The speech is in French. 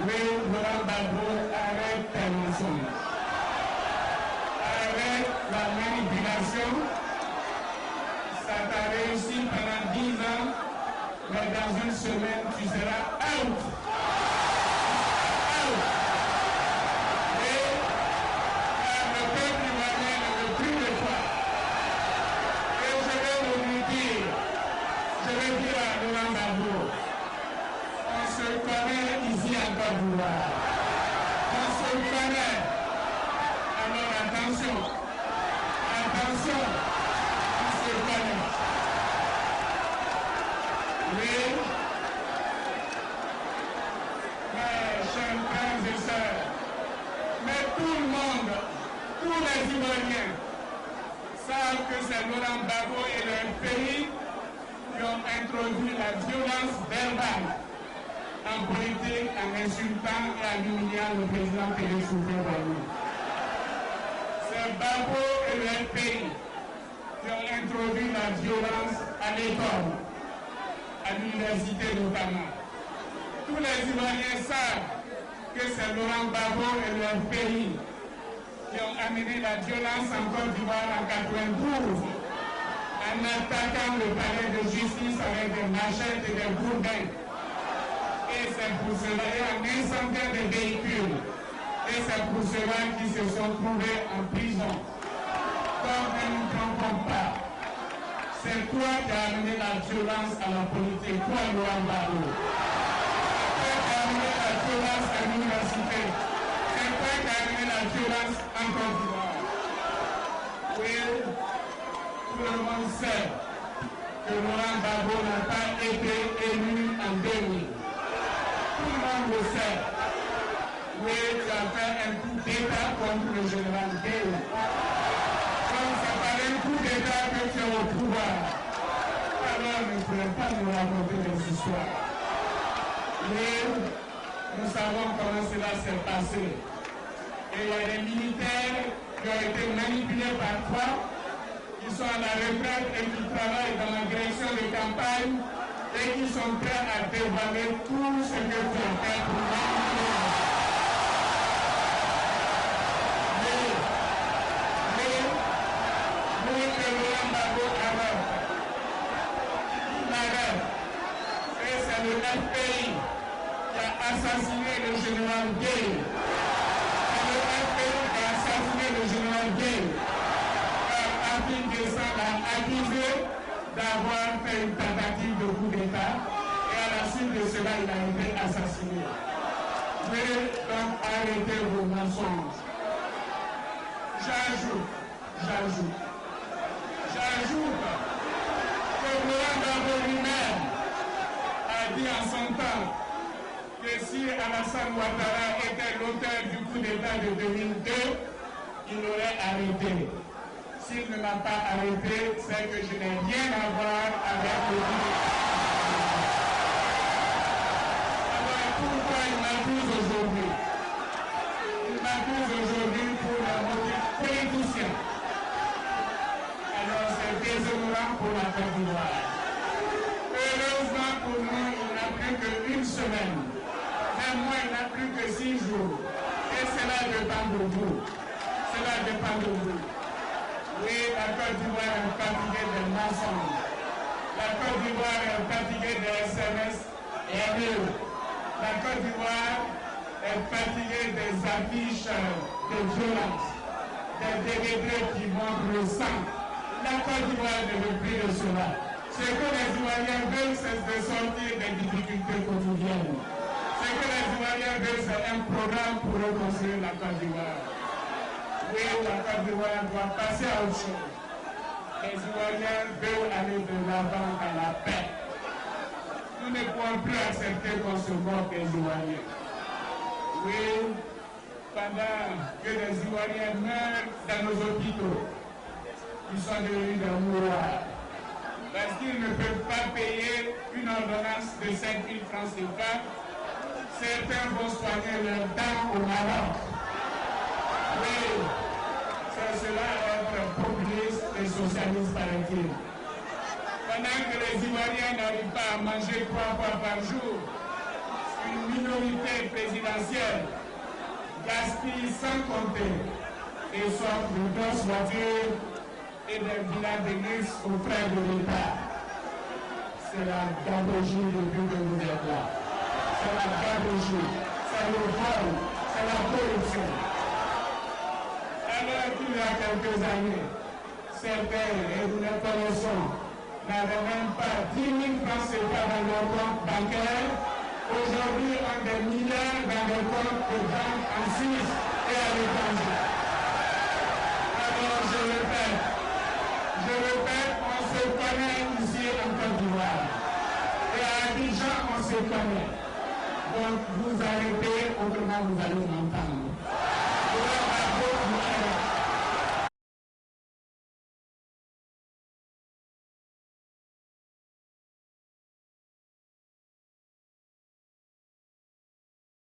Oui, Laurent Gbagbo, arrête tes mensonges. Arrête la manipulation. Ça t'a réussi pendant 10 ans, mais dans une semaine, tu seras out. On se connaît. Alors attention, attention, on se connaît. Oui, mes chers frères et sœurs, mais tout le monde, tous les Ivoiriens savent que c'est Laurent Gbagbo et leur pays qui ont introduit la violence verbale en politique, en insultant et en humiliant le président Félix Houphouët-Boigny. C'est Gbagbo et le pays qui ont introduit la violence à l'école, à l'université notamment. Tous les Ivoiriens savent que c'est Laurent Gbagbo et le pays qui ont amené la violence en Côte d'Ivoire en 1992 en attaquant le palais de justice avec des machettes et des gourdins. Et c'est pour cela, et en incendiant des véhicules, et c'est pour cela qu'ils se sont trouvés en prison. Donc ne nous trompons pas. C'est toi qui as amené la violence à la politique, toi Laurent Gbagbo. C'est toi qui as amené la violence à l'université. C'est toi qui as amené la violence en Côte d'Ivoire. Oui, tout le monde sait que Laurent Gbagbo n'a pas été élu en 2000. Tout le monde le sait. Oui, tu as fait un coup d'État contre le général Gueye. Comme c'est par un coup d'État que tu es au pouvoir. Alors ne pourrais pas nous raconter des histoires. Mais nous savons comment cela s'est passé. Et il y a des militaires qui ont été manipulés par toi, qui sont à la retraite et qui travaillent dans la direction de campagne et qui sont prêts à dévoiler tout ce que tu as fait pour manipuler. Mais que Laurent Gbagbo arrête. Il arrête. Et c'est le FPI qui a assassiné le général Gueye. C'est le FPI qui a assassiné le général Gueye. Afin de ça l'a accusé d'avoir fait une tentative de coup d'État et à la suite de cela, il a été assassiné. Veuillez donc arrêter vos mensonges. J'ajoute que Laurent Gbagbo lui-même a dit en son temps que si Alassane Ouattara était l'auteur du coup d'État de 2002, il l'aurait arrêté. S'il ne m'a pas arrêté, c'est que je n'ai rien à voir avec le coup d'État. Alors pourquoi il m'accuse aujourd'hui? Il m'accuse aujourd'hui pour un motif politicien. Alors c'est déshonorant pour la Côte d'Ivoire. Heureusement pour nous, il n'a plus qu'une semaine. Même moi, il n'a plus que 6 jours. Et cela dépend de vous. Cela dépend de vous. Oui, la Côte d'Ivoire est fatiguée des mensonges. La Côte d'Ivoire est fatiguée des SMS et haineux. La Côte d'Ivoire est fatiguée des affiches de violence, des DVD qui montrent le sang. La Côte d'Ivoire ne veut plus de cela. Ce que les Ivoiriens veulent, c'est de sortir des difficultés quotidiennes. Ce que les Ivoiriens veulent, c'est un programme pour reconstruire la Côte d'Ivoire. Oui, la Côte d'Ivoire doit passer à autre chose. Les Ivoiriens veulent aller de l'avant dans la paix. Nous ne pouvons plus accepter qu'on se moque des Ivoiriens. Oui, pendant que les Ivoiriens meurent dans nos hôpitaux, ils sont devenus des mouroirs. Parce qu'ils ne peuvent pas payer une ordonnance de 5 000 francs CFA, certains vont soigner leurs dents au Maroc. Oui, c'est cela être populiste et socialiste paraît-il. Pendant que les Ivoiriens n'arrivent pas à manger 3 fois par jour, une minorité présidentielle gaspille sans compter et s'offre de grosses voitures et des villas de luxe aux frais de l'État. C'est la gabegie depuis que vous êtes là. C'est la gabegie, c'est le vol, c'est la corruption. Alors qu'il y a quelques années, certains, et nous les connaissons, n'avaient même pas 10 000 francs CFA dans leur compte bancaire. Aujourd'hui, on a des milliards dans les comptes de banque en Suisse et à l'étranger. Alors je répète, on se connaît ici en Côte d'Ivoire. Et à Abidjan, on se connaît. Donc vous arrêtez, autrement vous allez m'entendre.